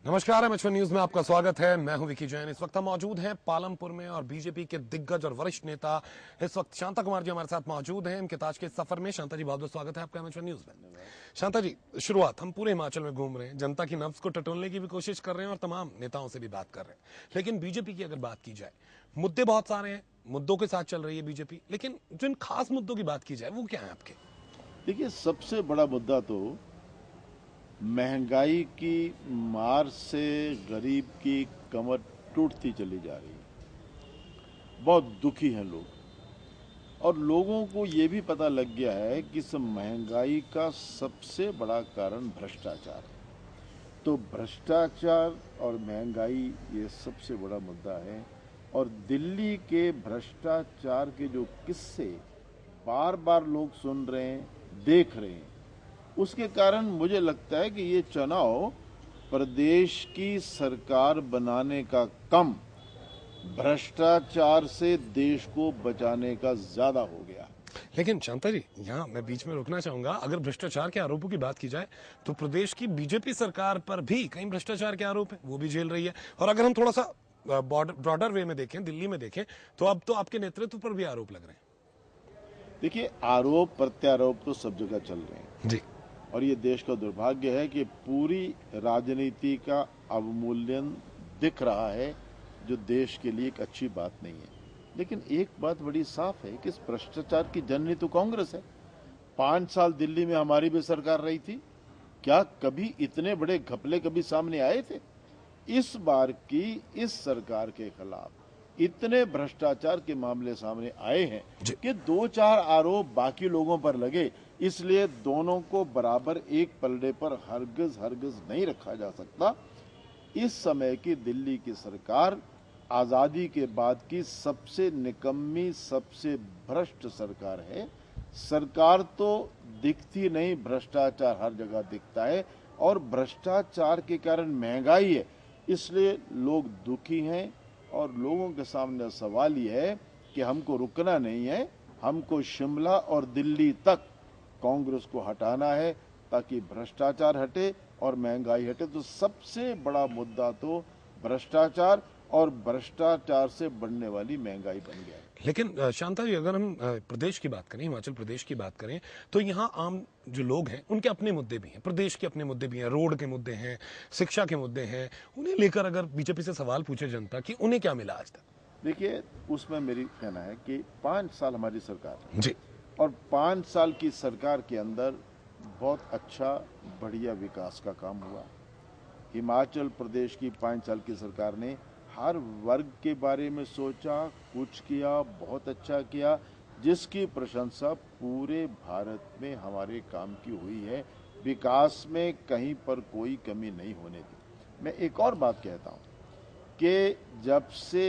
नमस्कार, MH news में आपका स्वागत है। मैं हूं विकी जैन। इस वक्त हम मौजूद हैं पालमपुर में और बीजेपी के दिग्गज और वरिष्ठ नेता इस वक्त शांता कुमार जी हमारे साथ मौजूद हैं इनके ताज के सफर में। शांता जी, बहुत बहुत स्वागत है आपका एमएच न्यूज में। शांता जी, शुरुआत हम पूरे हिमाचल में घूम रहे हैं, जनता की नब्ज को टटोलने की भी कोशिश कर रहे हैं और तमाम नेताओं से भी बात कर रहे हैं। लेकिन बीजेपी की अगर बात की जाए, मुद्दे बहुत सारे हैं, मुद्दों के साथ चल रही है बीजेपी, लेकिन जिन खास मुद्दों की बात की जाए वो क्या है आपके? देखिए, सबसे बड़ा मुद्दा तो महंगाई की मार से गरीब की कमर टूटती चली जा रही है। बहुत दुखी हैं लोग और लोगों को ये भी पता लग गया है कि इस महंगाई का सबसे बड़ा कारण भ्रष्टाचार है। तो भ्रष्टाचार और महंगाई ये सबसे बड़ा मुद्दा है। और दिल्ली के भ्रष्टाचार के जो किस्से बार बार लोग सुन रहे हैं, देख रहे हैं, उसके कारण मुझे लगता है कि ये चुनाव प्रदेश की सरकार बनाने का कम, भ्रष्टाचार से देश को बचाने का ज्यादा हो गया। लेकिन शांता जी, यहाँ मैं बीच में रोकना चाहूंगा। अगर भ्रष्टाचार के आरोपों की बात की जाए तो प्रदेश की बीजेपी सरकार पर भी कई भ्रष्टाचार के आरोप हैं, वो भी झेल रही है। और अगर हम थोड़ा सा ब्रॉडर वे में देखें, दिल्ली में देखें, तो अब तो आपके नेतृत्व पर भी आरोप लग रहे हैं। देखिए, आरोप प्रत्यारोप तो सब जगह चल रहे हैं जी। और ये देश का दुर्भाग्य है कि पूरी राजनीति का अवमूल्यन दिख रहा है, जो देश के लिए एक अच्छी बात नहीं है। लेकिन एक बात बड़ी साफ है कि इस भ्रष्टाचार की जननी तो कांग्रेस है। 5 साल दिल्ली में हमारी भी सरकार रही थी। क्या कभी इतने बड़े घपले कभी सामने आए थे? इस बार की इस सरकार के खिलाफ इतने भ्रष्टाचार के मामले सामने आए हैं कि 2-4 आरोप बाकी लोगों पर लगे, इसलिए दोनों को बराबर एक पलड़े पर हरगिज हरगिज नहीं रखा जा सकता। इस समय की दिल्ली की सरकार आजादी के बाद की सबसे निकम्मी, सबसे भ्रष्ट सरकार है। सरकार तो दिखती नहीं, भ्रष्टाचार हर जगह दिखता है और भ्रष्टाचार के कारण महंगाई है, इसलिए लोग दुखी हैं। और लोगों के सामने सवाल ये है कि हमको रुकना नहीं है, हमको शिमला और दिल्ली तक कांग्रेस को हटाना है ताकि भ्रष्टाचार हटे और महंगाई हटे। तो सबसे बड़ा मुद्दा तो भ्रष्टाचार और भ्रष्टाचार से बढ़ने वाली महंगाई बन गया है। लेकिन शांता जी, अगर हम प्रदेश की बात करें, हिमाचल प्रदेश की बात करें, तो यहाँ आम जो लोग हैं उनके अपने मुद्दे भी हैं, प्रदेश के अपने मुद्दे भी हैं, रोड के मुद्दे हैं, शिक्षा के मुद्दे हैं। उन्हें लेकर अगर बीजेपी से सवाल पूछे जनता कि उन्हें क्या मिला आज तक? देखिए, उसमें मेरी कहना है कि 5 साल हमारी सरकार है जी। और 5 साल की सरकार के अंदर बहुत अच्छा बढ़िया विकास का काम हुआ। हिमाचल प्रदेश की 5 साल की सरकार ने हर वर्ग के बारे में सोचा, कुछ किया, बहुत अच्छा किया, जिसकी प्रशंसा पूरे भारत में हमारे काम की हुई है। विकास में कहीं पर कोई कमी नहीं होने दी। मैं एक और बात कहता हूँ कि जब से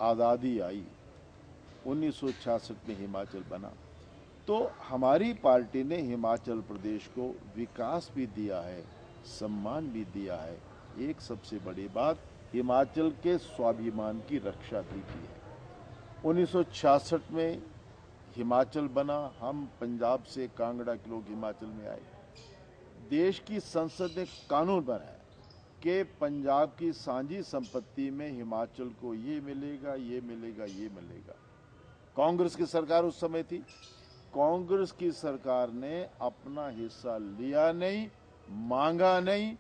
आज़ादी आई, 1966 में हिमाचल बना, तो हमारी पार्टी ने हिमाचल प्रदेश को विकास भी दिया है, सम्मान भी दिया है। एक सबसे बड़ी बात, हिमाचल के स्वाभिमान की रक्षा भी की है। 1966 में हिमाचल बना, हम पंजाब से कांगड़ा के लोग हिमाचल में आए। देश की संसद ने कानून बनाया कि पंजाब की सांझी संपत्ति में हिमाचल को ये मिलेगा, ये मिलेगा, ये मिलेगा। कांग्रेस की सरकार उस समय थी। कांग्रेस की सरकार ने अपना हिस्सा लिया नहीं, मांगा नहीं।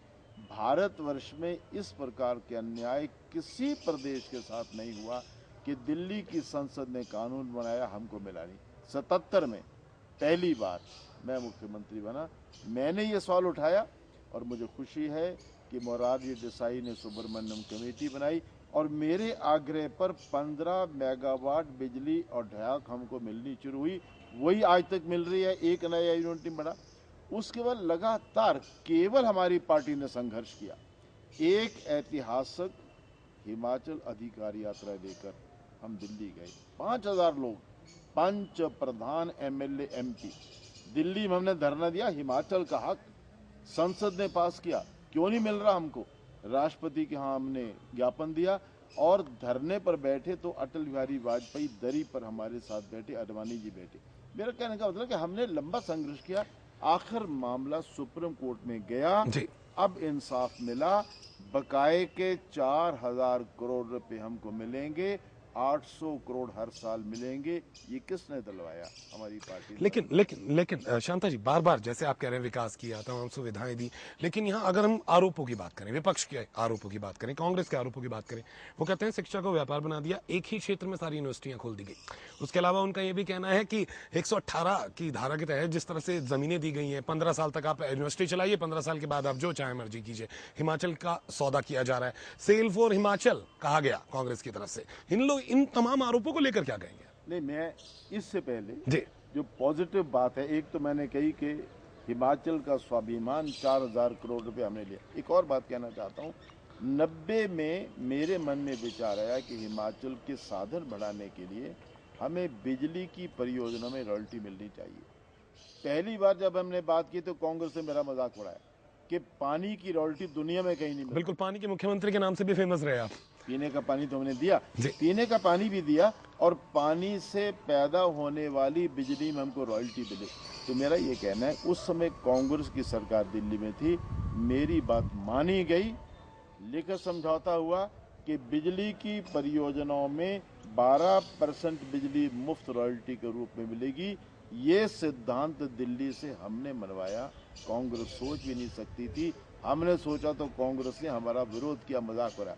भारतवर्ष में इस प्रकार के अन्याय किसी प्रदेश के साथ नहीं हुआ कि दिल्ली की संसद ने कानून बनाया, हमको मिला नहीं। 77 में पहली बार मैं मुख्यमंत्री बना, मैंने ये सवाल उठाया और मुझे खुशी है कि मोरारजी देसाई ने सुब्रमण्यम कमेटी बनाई और मेरे आग्रह पर 15 मेगावाट बिजली और ढाक हमको मिलनी शुरू हुई। वही आज तक मिल रही है, एक नया यूनिट नहीं बना। उसके बाद लगातार केवल हमारी पार्टी ने संघर्ष किया। एक ऐतिहासिक हिमाचल अधिकार यात्रा लेकर हम दिल्ली गए। 5000 लोग, पंच प्रधान, एमएलए, एमपी, दिल्ली में हमने धरना दिया। हिमाचल का हक संसद ने पास किया, क्यों नहीं मिल रहा हमको? राष्ट्रपति के यहाँ हमने ज्ञापन दिया और धरने पर बैठे तो अटल बिहारी वाजपेयी दरी पर हमारे साथ बैठे, अडवाणी जी बैठे। मेरा कहने का मतलब कि हमने लंबा संघर्ष किया, आखिर मामला सुप्रीम कोर्ट में गया। जी। अब इंसाफ मिला, बकाए के 4,000 करोड़ रुपए हमको मिलेंगे, 800 करोड़ हर साल मिलेंगे। ये किसने दिलवाया? हमारी पार्टी ने। लेकिन शांता जी, बार बार जैसे आप कह रहे हैं विकास किया, तमाम सुविधाएं दी, लेकिन यहाँ अगर हम आरोपों की बात करें, विपक्ष के आरोपों की बात करें, कांग्रेस के आरोपों की बात करें, वो कहते हैं शिक्षा को व्यापार बना दिया, एक ही क्षेत्र में सारी यूनिवर्सिटियां खोल दी गई। उसके अलावा उनका यह भी कहना है कि 118 की धारा के तहत जिस तरह से जमीनें दी गई हैं, 15 साल तक आप यूनिवर्सिटी चलाइए, 15 साल के बाद आप जो चाहे मर्जी कीजिए। हिमाचल का सौदा किया जा रहा है, सेल फॉर हिमाचल कहा गया कांग्रेस की तरफ से। इन तमाम आरोपों को लेकर क्या कहेंगे? नहीं, मैं इससे पहले जी, जो पॉजिटिव बात है, एक तो मैंने कही कि हिमाचल का स्वाभिमान 4,000 करोड़ रुपए हमने लिया। एक और बात कहना चाहता हूँ, 90 में मेरे मन में विचार आया कि हिमाचल के साधन बढ़ाने के लिए हमें बिजली की परियोजना में रॉयल्टी मिलनी चाहिए। पहली बार जब हमने बात की तो कांग्रेस ने मेरा मजाक उड़ाया कि पानी की रॉयल्टी दुनिया में कहीं नहीं मिलती। बिल्कुल, पानी के मुख्यमंत्री के नाम से भी फेमस रहे आप। पीने का पानी तो हमने दिया, पीने का पानी भी दिया, और पानी से पैदा होने वाली बिजली में हमको रॉयल्टी मिले। तो मेरा ये कहना है, उस समय कांग्रेस की सरकार दिल्ली में थी, मेरी बात मानी गई, लिखित समझौता हुआ कि बिजली की परियोजनाओं में 12% बिजली मुफ्त रॉयल्टी के रूप में मिलेगी। ये सिद्धांत दिल्ली से हमने मनवाया। कांग्रेस सोच भी नहीं सकती थी, हमने सोचा तो कांग्रेस ने हमारा विरोध किया, मजाक उड़ाया।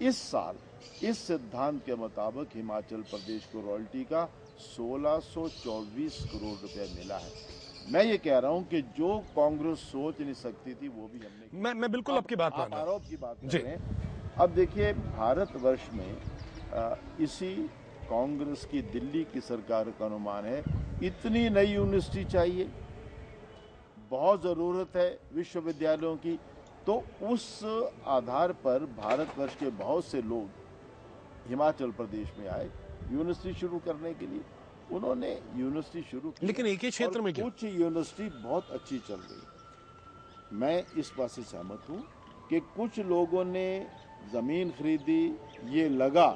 इस साल इस सिद्धांत के मुताबिक हिमाचल प्रदेश को रॉयल्टी का 1624 करोड़ रुपए मिला है। मैं ये कह रहा हूं कि जो कांग्रेस सोच नहीं सकती थी वो भी हमने। मैं बिल्कुल आपकी बात मान रहा हूं। आरोप की बात कर रहे हैं। अब देखिए, भारतवर्ष में इसी कांग्रेस की दिल्ली की सरकार का अनुमान है, इतनी नई यूनिवर्सिटी चाहिए, बहुत जरूरत है विश्वविद्यालयों की। तो उस आधार पर भारतवर्ष के बहुत से लोग हिमाचल प्रदेश में आए यूनिवर्सिटी शुरू करने के लिए। उन्होंने यूनिवर्सिटी शुरू की, लेकिन एक ही क्षेत्र में क्या? कुछ यूनिवर्सिटी बहुत अच्छी चल रही। मैं इस बात से सहमत हूँ कि कुछ लोगों ने जमीन खरीदी, ये लगा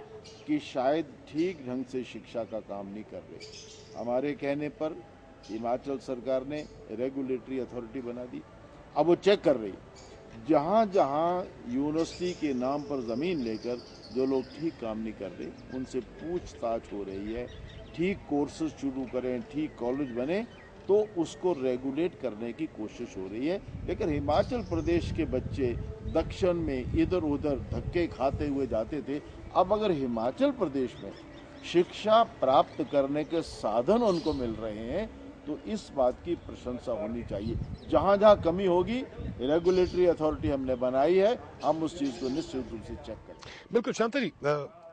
कि शायद ठीक ढंग से शिक्षा का काम नहीं कर रहे। हमारे कहने पर हिमाचल सरकार ने रेगुलेटरी अथॉरिटी बना दी, अब वो चेक कर रही। जहाँ जहाँ यूनिवर्सिटी के नाम पर ज़मीन लेकर जो लोग ठीक काम नहीं कर रहे, उनसे पूछताछ हो रही है। ठीक कोर्सेज शुरू करें, ठीक कॉलेज बने तो उसको रेगुलेट करने की कोशिश हो रही है। लेकिन हिमाचल प्रदेश के बच्चे दक्षिण में इधर उधर धक्के खाते हुए जाते थे। अब अगर हिमाचल प्रदेश में शिक्षा प्राप्त करने के साधन उनको मिल रहे हैं तो इस बात की प्रशंसा होनी चाहिए। जहां जहां कमी होगी, रेगुलेटरी अथॉरिटी हमने बनाई है, हम उस चीज को निश्चित रूप से चेक करें। बिल्कुल शांता जी,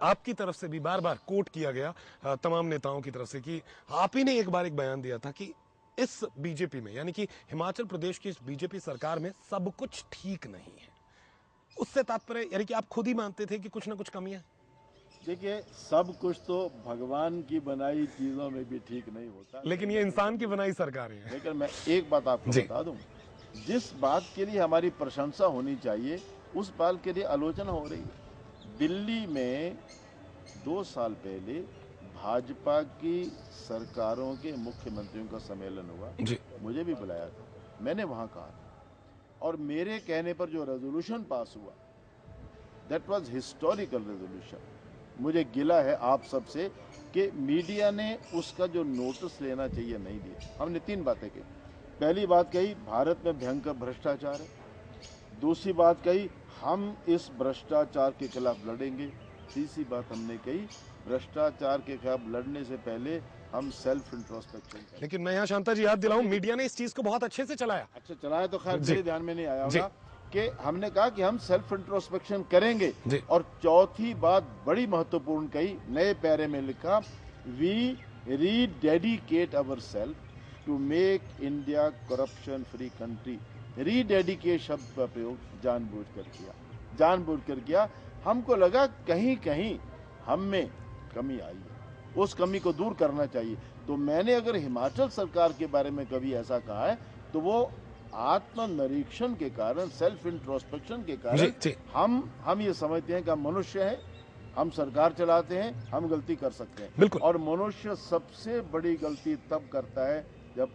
आपकी तरफ से भी बार बार कोट किया गया तमाम नेताओं की तरफ से कि आप ही ने एक बार एक बयान दिया था कि इस बीजेपी में, यानी कि हिमाचल प्रदेश की इस बीजेपी सरकार में सब कुछ ठीक नहीं है। उससे तात्पर्य यानी कि आप खुद ही मानते थे कि कुछ ना कुछ कमियां। देखिए, सब कुछ तो भगवान की बनाई चीजों में भी ठीक नहीं होता, लेकिन ये इंसान की बनाई सरकार है। लेकिन मैं एक बात आपको बता दूं, जिस बात के लिए हमारी प्रशंसा होनी चाहिए उस बात के लिए आलोचना हो रही है। दिल्ली में 2 साल पहले भाजपा की सरकारों के मुख्यमंत्रियों का सम्मेलन हुआ, मुझे भी बुलाया था, मैंने वहां कहा था, और मेरे कहने पर जो रेजोल्यूशन पास हुआ, दैट वाज हिस्टोरिकल रेजोल्यूशन। मुझे गिला है आप सबसे कि मीडिया ने उसका जो नोटिस लेना चाहिए नहीं दिया। हमने 3 बातें कही। पहली बात कही, भारत में भयंकर भ्रष्टाचार है। दूसरी बात कही, हम इस भ्रष्टाचार के खिलाफ लड़ेंगे। तीसरी बात हमने कही, भ्रष्टाचार के खिलाफ लड़ने से पहले हम सेल्फ इंट्रोस्पेक्शन करें। लेकिन मैं यहाँ शांता जी याद दिलाऊं, मीडिया ने इस चीज को बहुत अच्छे से चलाया। अच्छा चलाया तो खैर मेरे ध्यान में नहीं आया होगा कि हमने कहा कि हम सेल्फ इंट्रोस्पेक्शन करेंगे। और चौथी बात बड़ी महत्वपूर्ण कही, नए पैरे में लिखा, we rededicate our self to make India corruption free country. Rededicate शब्द का प्रयोग जानबूझकर किया। हमको लगा कहीं कहीं हम में कमी आई है, उस कमी को दूर करना चाहिए। तो मैंने अगर हिमाचल सरकार के बारे में कभी ऐसा कहा है तो वो आत्मनिरीक्षण के कारण, सेल्फ इंट्रोस्पेक्शन के कारण हम ये समझते हैं कि हम मनुष्य हैं, हम सरकार चलाते हैं, हम गलती कर सकते हैं। और मनुष्य सबसे बड़ी गलती तब करता है जब